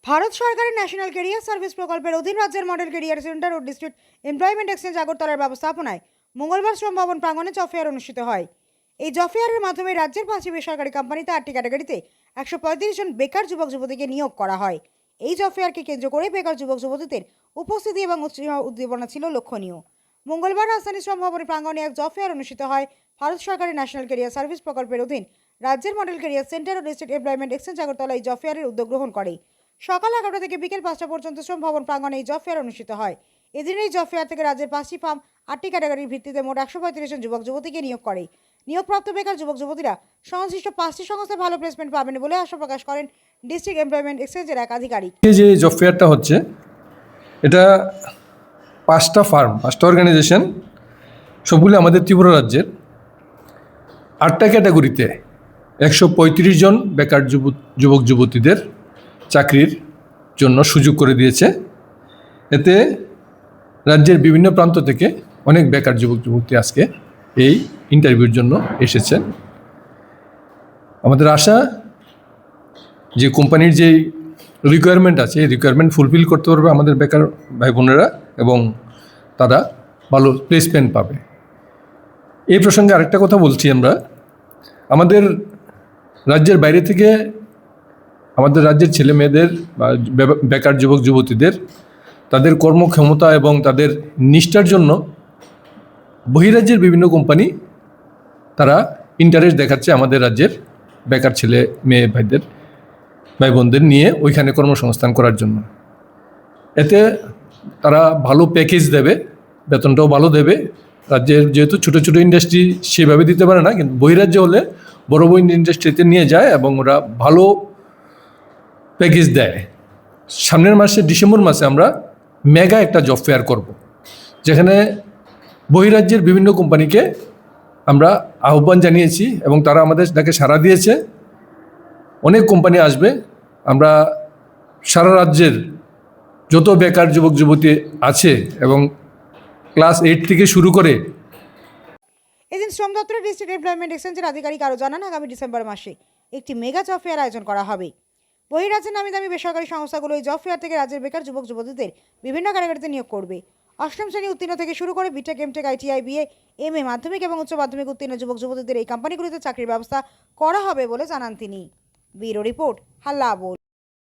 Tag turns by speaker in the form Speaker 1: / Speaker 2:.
Speaker 1: ভারত সরকারের national career service প্রকল্পের অধীন রাজ্যের মডেল ক্যারিয়ার সেন্টার ও ডিস্ট্রিক্ট এমপ্লয়মেন্ট এক্সচেঞ্জ আগরতলার ব্যবস্থাপনায় মঙ্গলবার শ্রম ভবন প্রাঙ্গণে জব ফেয়ার অনুষ্ঠিত হয়। এই জব ফেয়ারের মাধ্যমে রাজ্যের 5টি বেসরকারি কোম্পানিতে 8টি ক্যাটাগরিতে 135 জন বেকার যুবক যুবতীকে নিয়োগ করা হয়। এই জব ফেয়ারকে কেন্দ্র করে বেকার যুবক যুবতীদের উপস্থিতি এবং উদ্দীপনা ছিল লক্ষণীয়। মঙ্গলবার রাজধানী শ্রম ভবনের প্রাঙ্গণে এক জব ফেয়ার অনুষ্ঠিত হয়। ভারত সরকারের ন্যাশনাল ক্যারিয়ার সার্ভিস প্রকল্পের অধীন রাজ্যের মডেল ক্যারিয়ার সেন্টার ও ডিস্ট্রিক্ট এমপ্লয়মেন্ট এক্সচেঞ্জ আগরতলা এই জব ফেয়ারের উদ্যোগ গ্রহণ করে। সকাল 11টা থেকে বিকেল 5টা পর্যন্ত শ্রম ভবন প্রাঙ্গণে এই জব ফেয়ার অনুষ্ঠিত হয়। এদিন এই জব ফেয়ার থেকে রাজ্যের 5টি ফার্ম 8টি ক্যাটাগরির ভিত্তিতে মোট 135 জন যুবক যুবতীকে নিয়োগ করে। নিয়োগপ্রাপ্ত বেকার যুবক যুবতীরা সংশ্লিষ্ট 5টি সংস্থায় ভালো প্লেসমেন্ট পাবেন বলে আশা প্রকাশ করেন ডিস্ট্রিক্ট এমপ্লয়মেন্ট এক্সচেঞ্জের এক আধিকারিক।
Speaker 2: যে জব ফেয়ারটা হচ্ছে, এটা 5টা ফার্ম, 5টা অর্গানাইজেশন, সবগুলো আমাদের ত্রিপুরা রাজ্যের 8টা ক্যাটাগরিতে 135 জন বেকার যুবক যুবতীদের চাকরির জন্য সুযোগ করে দিয়েছে। এতে রাজ্যের বিভিন্ন প্রান্ত থেকে অনেক বেকার যুবক যুবতী আজকে এই ইন্টারভিউর জন্য এসেছেন। আমাদের আশা যে কোম্পানির যে রিকোয়ারমেন্ট আছে, এই রিকোয়ারমেন্ট ফুলফিল করতে পারবে আমাদের বেকার ভাই বোনেরা এবং তারা ভালো প্লেসমেন্ট পাবে। এই প্রসঙ্গে আরেকটা কথা বলছি, আমরা আমাদের রাজ্যের বাইরে থেকে আমাদের রাজ্যের ছেলে মেয়েদের বা বেকার যুবক যুবতীদের তাদের কর্মক্ষমতা এবং তাদের নিষ্ঠার জন্য বহিরাজ্যের বিভিন্ন কোম্পানি তারা ইন্টারেস্ট দেখাচ্ছে আমাদের রাজ্যের বেকার ছেলে মেয়ে ভাই বোনদের নিয়ে ওইখানে কর্মসংস্থান করার জন্য। এতে তারা ভালো প্যাকেজ দেবে, বেতনটাও ভালো দেবে। রাজ্যের যেহেতু ছোটো ছোটো ইন্ডাস্ট্রি সেভাবে দিতে পারে না, কিন্তু বহিরাজ্য হলে বড় বড় ইন্ডাস্ট্রিতে নিয়ে যায় এবং ওরা ভালো প্যাকেজ দেয়। সামনের মাসে ডিসেম্বর মাসে আমরা মেগা একটা জব ফেয়ার করব, যেখানে বহিরাজ্যের বিভিন্ন কোম্পানিকে আমরা আহ্বান জানিয়েছি এবং তারা আমাদের ডাকে সাড়া দিয়েছে। অনেক কোম্পানি আসবে। আমরা সারা রাজ্যের যত বেকার যুবক যুবতী আছে এবং ক্লাস 8 থেকে শুরু করে।
Speaker 1: এদিন শ্রম দপ্তরের ডিস্ট্রিক্ট এমপ্লয়মেন্ট এক্সচেঞ্জের আধিকারিক আরও জানান, আগামী ডিসেম্বর মাসে একটি মেগা জব ফেয়ার আয়োজন করা হবে। বহিরাজ্যের নামি দামি বেসরকারি সংস্থাগুলো এই জব ফেয়ার থেকে রাজ্যের বেকার যুবক যুবতীদের বিভিন্ন ক্যাটাগরিতে নিয়োগ করবে। অষ্টম শ্রেণী উত্তীর্ণ থেকে শুরু করে BTech, MTech, ITI, BA, MA, মাধ্যমিক এবং উচ্চ মাধ্যমিক উত্তীর্ণ যুবক যুবতীদের এই কোম্পানিগুলিতে চাকরির ব্যবস্থা করা হবে বলে জানান তিনি। ব্যুরো রিপোর্ট, হাল্লা বোল।